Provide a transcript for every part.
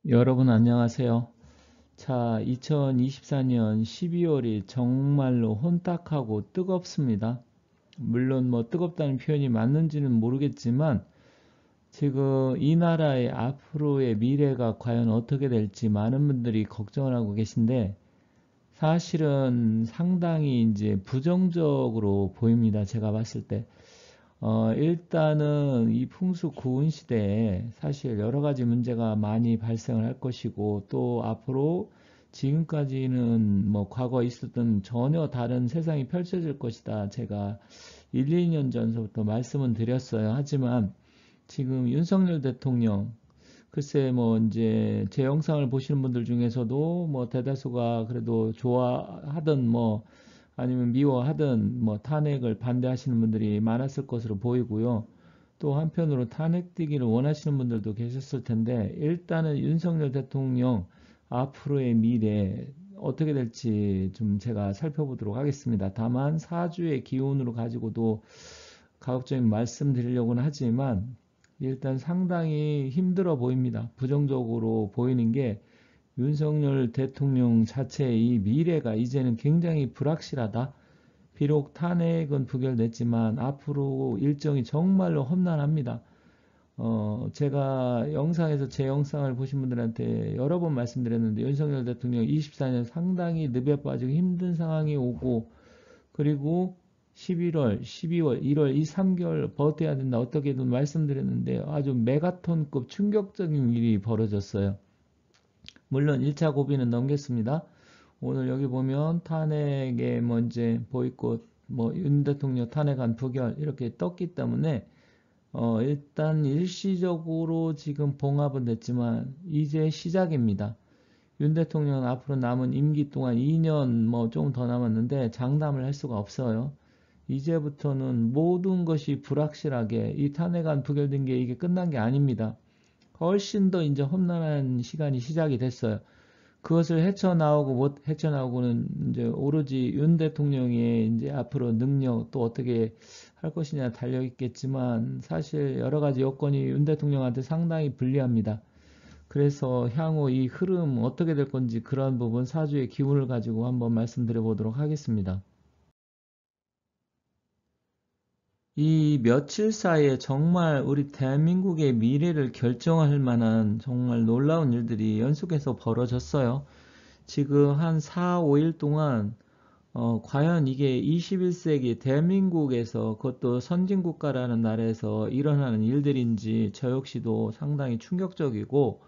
여러분 안녕하세요. 자, 2024년 12월이 정말로 혼탁하고 뜨겁습니다. 물론 뭐 뜨겁다는 표현이 맞는지는 모르겠지만 지금 이 나라의 앞으로의 미래가 과연 어떻게 될지 많은 분들이 걱정을 하고 계신데 사실은 상당히 이제 부정적으로 보입니다. 제가 봤을 때. 일단은 이 풍수 구은 시대에 사실 여러 가지 문제가 많이 발생을 할 것이고 또 앞으로 지금까지는 뭐 과거에 있었던 전혀 다른 세상이 펼쳐질 것이다. 제가 1, 2년 전서부터 말씀은 드렸어요. 하지만 지금 윤석열 대통령 글쎄 뭐 이제 제 영상을 보시는 분들 중에서도 뭐 대다수가 그래도 좋아하던 뭐 아니면 미워하든 뭐 탄핵을 반대하시는 분들이 많았을 것으로 보이고요. 또 한편으로 탄핵되기를 원하시는 분들도 계셨을 텐데 일단은 윤석열 대통령 앞으로의 미래 어떻게 될지 좀 제가 살펴보도록 하겠습니다. 다만 사주의 기운으로 가지고도 가급적이면 말씀드리려고는 하지만 일단 상당히 힘들어 보입니다. 부정적으로 보이는 게 윤석열 대통령 자체의 이 미래가 이제는 굉장히 불확실하다. 비록 탄핵은 부결됐지만 앞으로 일정이 정말로 험난합니다. 제가 영상에서 제 영상을 보신 분들한테 여러 번 말씀드렸는데 윤석열 대통령 24년 상당히 늪에 빠지고 힘든 상황이 오고 그리고 11월, 12월, 1월 이 3개월 버텨야 된다 어떻게든 말씀드렸는데 아주 메가톤급 충격적인 일이 벌어졌어요. 물론 1차 고비는 넘겼습니다. 오늘 여기 보면 탄핵의 문제, 보이콧, 뭐 윤 대통령 탄핵안 부결 이렇게 떴기 때문에 일단 일시적으로 지금 봉합은 됐지만 이제 시작입니다. 윤 대통령 앞으로 남은 임기 동안 2년 뭐 조금 더 남았는데 장담을 할 수가 없어요. 이제부터는 모든 것이 불확실하게 이 탄핵안 부결된 게 이게 끝난 게 아닙니다. 훨씬 더 이제 험난한 시간이 시작이 됐어요. 그것을 헤쳐나오고 못 헤쳐나오고는 이제 오로지 윤 대통령의 이제 앞으로 능력 또 어떻게 할 것이냐 달려 있겠지만 사실 여러 가지 여건이 윤 대통령한테 상당히 불리합니다. 그래서 향후 이 흐름 어떻게 될 건지 그런 부분 사주의 기운을 가지고 한번 말씀드려 보도록 하겠습니다. 이 며칠 사이에 정말 우리 대한민국의 미래를 결정할 만한 정말 놀라운 일들이 연속해서 벌어졌어요. 지금 한 4, 5일 동안 과연 이게 21세기 대한민국에서 그것도 선진국가라는 나라에서 일어나는 일들인지 저 역시도 상당히 충격적이고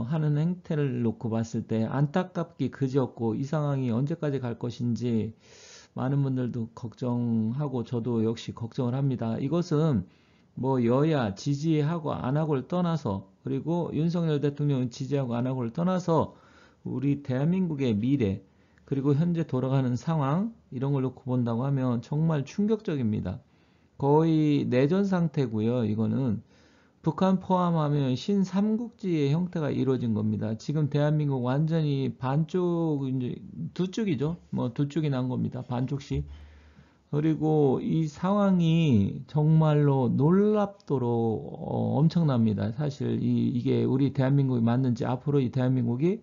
하는 행태를 놓고 봤을 때 안타깝기 그지없고 이 상황이 언제까지 갈 것인지 많은 분들도 걱정하고 저도 역시 걱정을 합니다. 이것은 뭐 여야 지지하고 안 하고를 떠나서 그리고 윤석열 대통령 지지하고 안 하고를 떠나서 우리 대한민국의 미래 그리고 현재 돌아가는 상황 이런 걸 놓고 본다고 하면 정말 충격적입니다. 거의 내전 상태고요. 이거는 북한 포함하면 신삼국지의 형태가 이루어진 겁니다. 지금 대한민국 완전히 반쪽, 이제 두 쪽이죠. 뭐 두 쪽이 난 겁니다. 반쪽씩. 그리고 이 상황이 정말로 놀랍도록 엄청납니다. 사실 이게 우리 대한민국이 맞는지 앞으로 이 대한민국이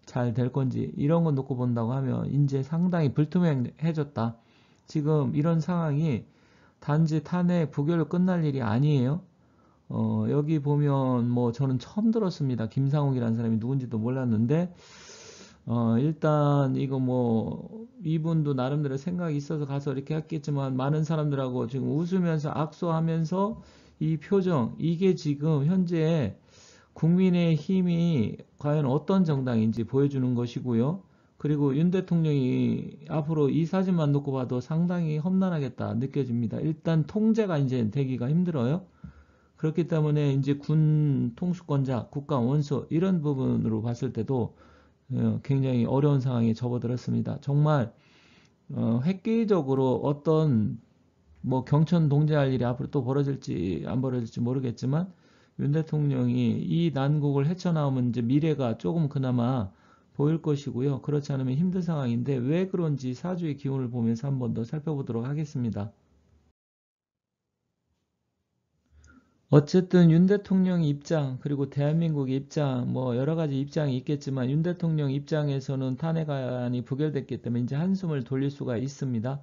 잘 될 건지 이런 거 놓고 본다고 하면 이제 상당히 불투명해졌다. 지금 이런 상황이 단지 탄핵 부결로 끝날 일이 아니에요. 여기 보면 뭐 저는 처음 들었습니다. 김상욱이라는 사람이 누군지도 몰랐는데 일단 이거 뭐 이분도 나름대로 생각이 있어서 가서 이렇게 했겠지만 많은 사람들하고 지금 웃으면서 악수하면서 이 표정 이게 지금 현재 국민의 힘이 과연 어떤 정당인지 보여주는 것이고요. 그리고 윤 대통령이 앞으로 이 사진만 놓고 봐도 상당히 험난하겠다 느껴집니다. 일단 통제가 이제 되기가 힘들어요. 그렇기 때문에 이제 군 통수권자, 국가 원수 이런 부분으로 봤을 때도 굉장히 어려운 상황에 접어들었습니다. 정말 획기적으로 어떤 뭐 경천 동지할 일이 앞으로 또 벌어질지 안 벌어질지 모르겠지만 윤 대통령이 이 난국을 헤쳐나오면 이제 미래가 조금 그나마 보일 것이고요. 그렇지 않으면 힘든 상황인데 왜 그런지 사주의 기운을 보면서 한번 더 살펴보도록 하겠습니다. 어쨌든 윤 대통령 입장, 그리고 대한민국의 입장, 뭐 여러 가지 입장이 있겠지만 윤 대통령 입장에서는 탄핵안이 부결됐기 때문에 이제 한숨을 돌릴 수가 있습니다.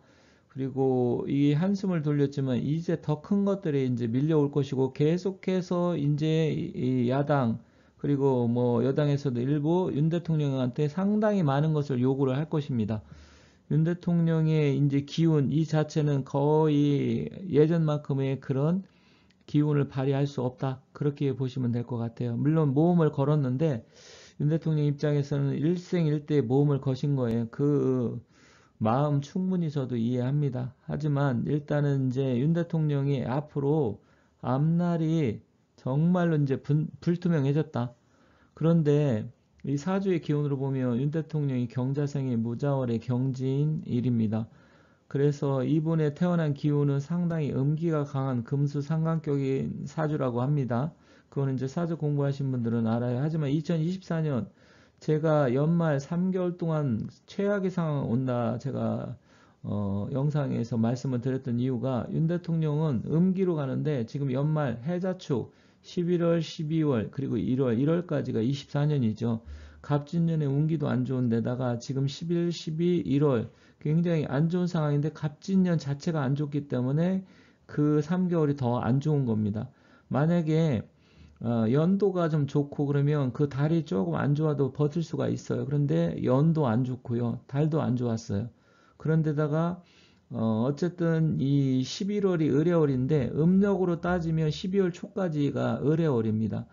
그리고 이 한숨을 돌렸지만 이제 더 큰 것들이 이제 밀려올 것이고, 계속해서 이제 이 야당 그리고 뭐 여당에서도 일부 윤 대통령한테 상당히 많은 것을 요구를 할 것입니다. 윤 대통령의 이제 기운 이 자체는 거의 예전만큼의 그런 기운을 발휘할 수 없다, 그렇게 보시면 될 것 같아요. 물론 모험을 걸었는데 윤 대통령 입장에서는 일생일대 모험을 거신 거예요. 그 마음 충분히 저도 이해합니다. 하지만 일단은 이제 윤 대통령이 앞으로 앞날이 정말로 이제 불투명해졌다. 그런데 이 사주의 기운으로 보면 윤 대통령이 경자생의 무자월의 경지인 일입니다. 그래서 이분의 태어난 기운은 상당히 음기가 강한 금수상관격인 사주라고 합니다. 그거는 이제 사주 공부하신 분들은 알아요. 하지만 2024년 제가 연말 3개월 동안 최악의 상황 온다, 제가 영상에서 말씀을 드렸던 이유가, 윤 대통령은 음기로 가는데 지금 연말 해자축 11월, 12월 그리고 1월까지가 24년이죠. 갑진년에 운기도 안 좋은데다가 지금 11, 12, 1월 굉장히 안 좋은 상황인데 갑진년 자체가 안 좋기 때문에 그 3개월이 더 안 좋은 겁니다. 만약에 연도가 좀 좋고 그러면 그 달이 조금 안 좋아도 버틸 수가 있어요. 그런데 연도 안 좋고요, 달도 안 좋았어요. 그런데다가 어쨌든 이 11월이 을해월인데 음력으로 따지면 12월 초까지가 을해월입니다.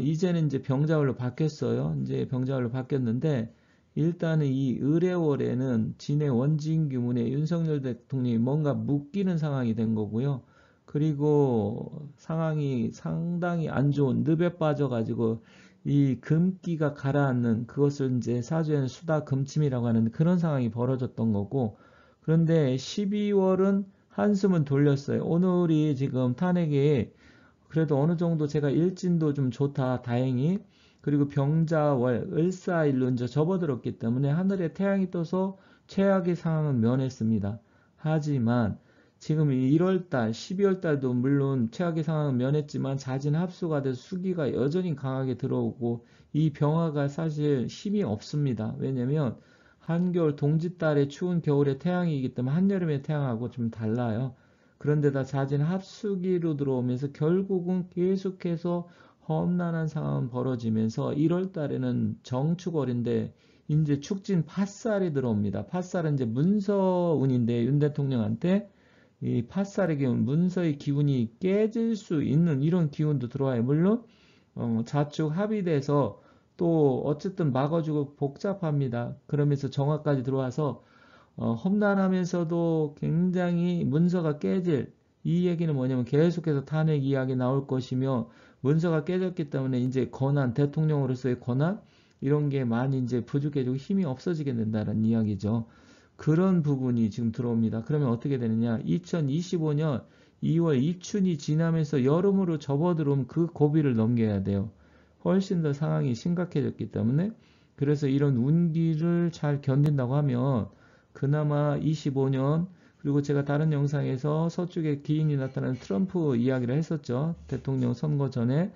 이제는 이제 병자월로 바뀌었어요. 이제 병자월로 바뀌었는데, 일단은 이 을해월에는 진해 원진규문에 윤석열 대통령이 뭔가 묶이는 상황이 된 거고요. 그리고 상황이 상당히 안 좋은 늪에 빠져가지고 이 금기가 가라앉는, 그것을 이제 사주에는 수다 금침이라고 하는 그런 상황이 벌어졌던 거고, 그런데 12월은 한숨은 돌렸어요. 오늘이 지금 탄핵이 그래도 어느 정도 제가 일진도 좀 좋다, 다행히. 그리고 병자월, 을사일로 이제 접어들었기 때문에 하늘에 태양이 떠서 최악의 상황은 면했습니다. 하지만 지금 1월달, 12월달도 물론 최악의 상황은 면했지만 자진 합수가 돼서 수기가 여전히 강하게 들어오고, 이 병화가 사실 힘이 없습니다. 왜냐면 한겨울 동짓달에 추운 겨울에 태양이기 때문에 한여름의 태양하고 좀 달라요. 그런데다 자진 합수기로 들어오면서 결국은 계속해서 험난한 상황은 벌어지면서 1월 달에는 정축월인데 이제 축진 팥살이 들어옵니다. 팥살은 이제 문서운인데 윤 대통령한테 이 팥살의 기운, 문서의 기운이 깨질 수 있는 이런 기운도 들어와요. 물론 자축 합의돼서 또 어쨌든 막아주고 복잡합니다. 그러면서 정화까지 들어와서 험난하면서도 굉장히 문서가 깨질, 이 얘기는 뭐냐면 계속해서 탄핵 이야기 나올 것이며, 문서가 깨졌기 때문에 이제 권한, 대통령으로서의 권한 이런 게 많이 이제 부족해지고 힘이 없어지게 된다는 이야기죠. 그런 부분이 지금 들어옵니다. 그러면 어떻게 되느냐? 2025년 2월 입춘이 지나면서 여름으로 접어들어오면 그 고비를 넘겨야 돼요. 훨씬 더 상황이 심각해졌기 때문에. 그래서 이런 운기를 잘 견딘다고 하면 그나마 25년, 그리고 제가 다른 영상에서 서쪽에 기인이 나타나는 트럼프 이야기를 했었죠. 대통령 선거 전에.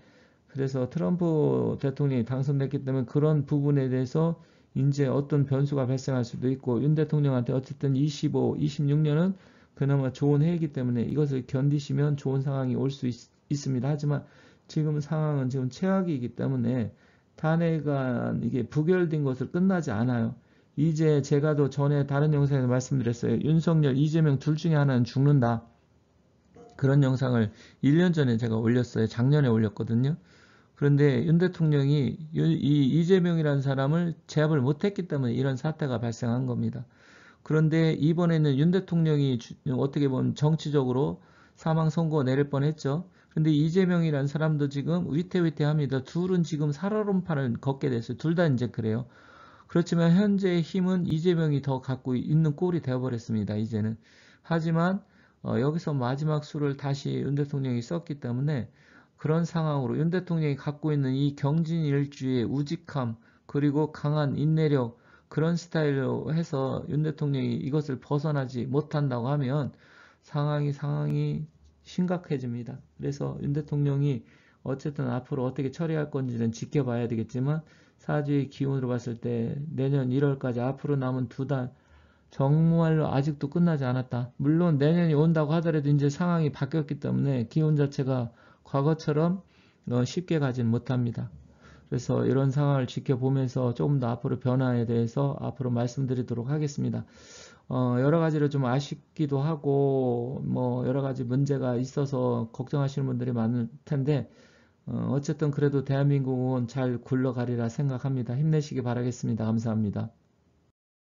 그래서 트럼프 대통령이 당선됐기 때문에 그런 부분에 대해서 이제 어떤 변수가 발생할 수도 있고, 윤 대통령한테 어쨌든 25, 26년은 그나마 좋은 해이기 때문에 이것을 견디시면 좋은 상황이 올 수 있습니다. 하지만 지금 상황은 지금 최악이기 때문에 탄핵안 이게 부결된 것을 끝나지 않아요. 이제 제가 또 전에 다른 영상에서 말씀드렸어요. 윤석열, 이재명 둘 중에 하나는 죽는다. 그런 영상을 1년 전에 제가 올렸어요. 작년에 올렸거든요. 그런데 윤 대통령이 이 이재명이라는 사람을 제압을 못했기 때문에 이런 사태가 발생한 겁니다. 그런데 이번에는 윤 대통령이 어떻게 보면 정치적으로 사망 선고 내릴 뻔했죠. 근데 이재명이라는 사람도 지금 위태위태합니다. 둘은 지금 살얼음판을 걷게 됐어요. 둘 다 이제 그래요. 그렇지만 현재의 힘은 이재명이 더 갖고 있는 꼴이 되어버렸습니다. 이제는. 하지만 여기서 마지막 수를 다시 윤 대통령이 썼기 때문에 그런 상황으로 윤 대통령이 갖고 있는 이 경진일주의 우직함 그리고 강한 인내력, 그런 스타일로 해서 윤 대통령이 이것을 벗어나지 못한다고 하면 상황이 심각해집니다. 그래서 윤 대통령이 어쨌든 앞으로 어떻게 처리할 건지는 지켜봐야 되겠지만 사주의 기운으로 봤을 때 내년 1월까지 앞으로 남은 2달 정말로 아직도 끝나지 않았다. 물론 내년이 온다고 하더라도 이제 상황이 바뀌었기 때문에 기운 자체가 과거처럼 쉽게 가진 못합니다. 그래서 이런 상황을 지켜보면서 조금 더 앞으로 변화에 대해서 앞으로 말씀드리도록 하겠습니다. 여러 가지로 좀 아쉽기도 하고 뭐 여러 가지 문제가 있어서 걱정하시는 분들이 많을 텐데 어쨌든 그래도 대한민국은 잘 굴러가리라 생각합니다. 힘내시기 바라겠습니다. 감사합니다.